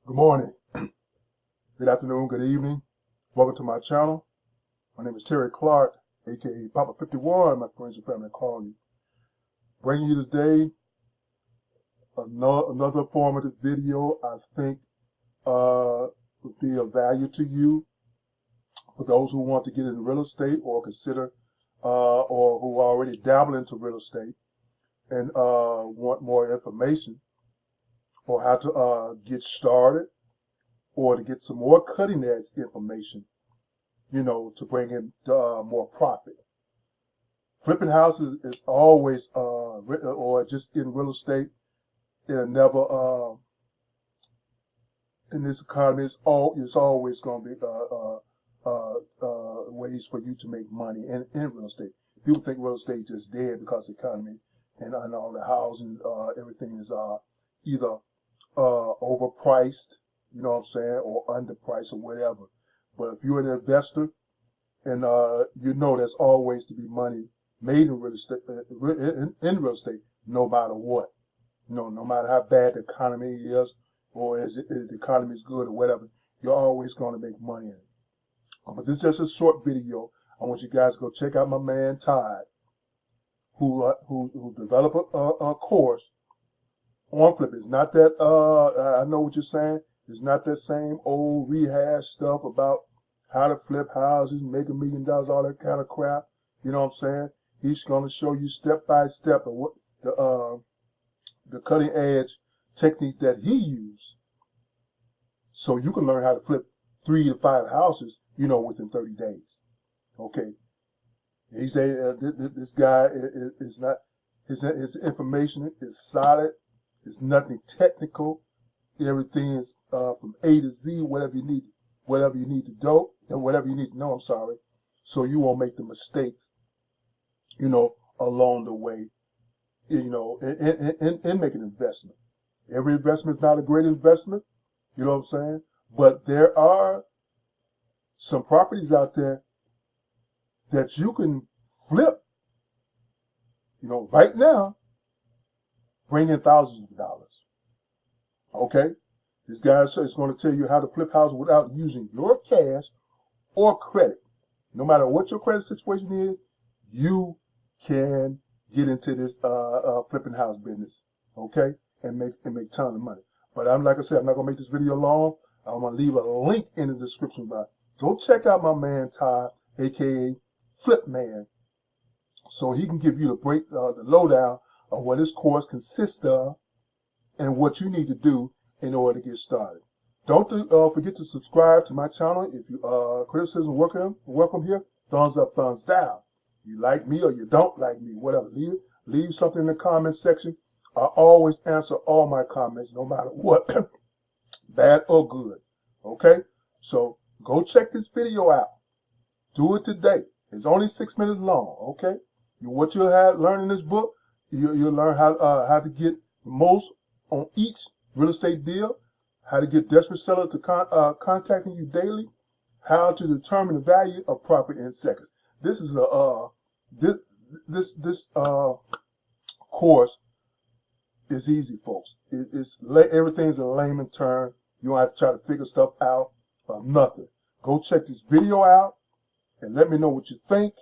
Good morning, good afternoon, good evening. Welcome to my channel. My name is Terry Clark, aka Papa 51, my friends and family call you. Bringing you today another formative video I think would be of value to you for those who want to get into real estate or consider or who already dabble into real estate and want more information or how to get started or to get some more cutting edge information, to bring in more profit. Flipping houses is always, or just in real estate, it'll never, in this economy, it's always going to be ways for you to make money in real estate. People think real estate is just dead because of the economy and all the housing, everything is either overpriced, you know what I'm saying, or underpriced or whatever. But if you're an investor, and there's always to be money made in real estate, in real estate, no matter what. No matter how bad the economy is, or if the economy is good or whatever, you're always going to make money in it. But this is just a short video. I want you guys to go check out my man Todd, who developed a course on flipping. It's not that I know what you're saying. It's not that same old rehash stuff about how to flip houses, make $1 million, all that kind of crap. You know what I'm saying? He's going to show you step by step of what the cutting edge technique that he used, so you can learn how to flip 3 to 5 houses, within 30 days. Okay. He said this guy is not, his information is solid. It's nothing technical. Everything is from A to Z, whatever you need to do, and whatever you need to know, I'm sorry, so you won't make the mistakes, along the way, in making an investment. Every investment is not a great investment, you know what I'm saying? But there are some properties out there that you can flip, right now, bring in thousands of dollars. Okay? This guy is going to tell you how to flip houses without using your cash or credit. No matter what your credit situation is, you can get into this flipping house business, okay, and make tons of money. But like I said, I'm not gonna make this video long. I'm gonna leave a link in the description box. Go check out my man Todd, aka Flip Man, so he can give you the lowdown of what his course consists of and what you need to do in order to get started. Don't forget to subscribe to my channel. If you criticism welcome here. Thumbs up, thumbs down. You like me or you don't like me, whatever. Leave something in the comment section. I always answer all my comments, no matter what, bad or good. Okay? So go check this video out. Do it today. It's only 6 minutes long. Okay? What you'll learn in this book, you'll learn how to get the most on each real estate deal, how to get desperate sellers to contacting you daily, how to determine the value of property in seconds. This is this course is easy, folks. Everything's in layman term. You don't have to try to figure stuff out or nothing. Go check this video out and let me know what you think.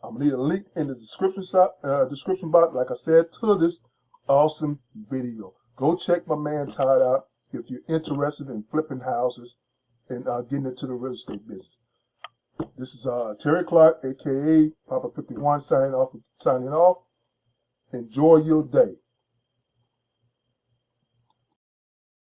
I'm gonna leave a link in the description box, like I said, to this awesome video. Go check my man Todd out if you're interested in flipping houses and getting into the real estate business. This is Terry Clark, aka Papa 51, signing off. Enjoy your day.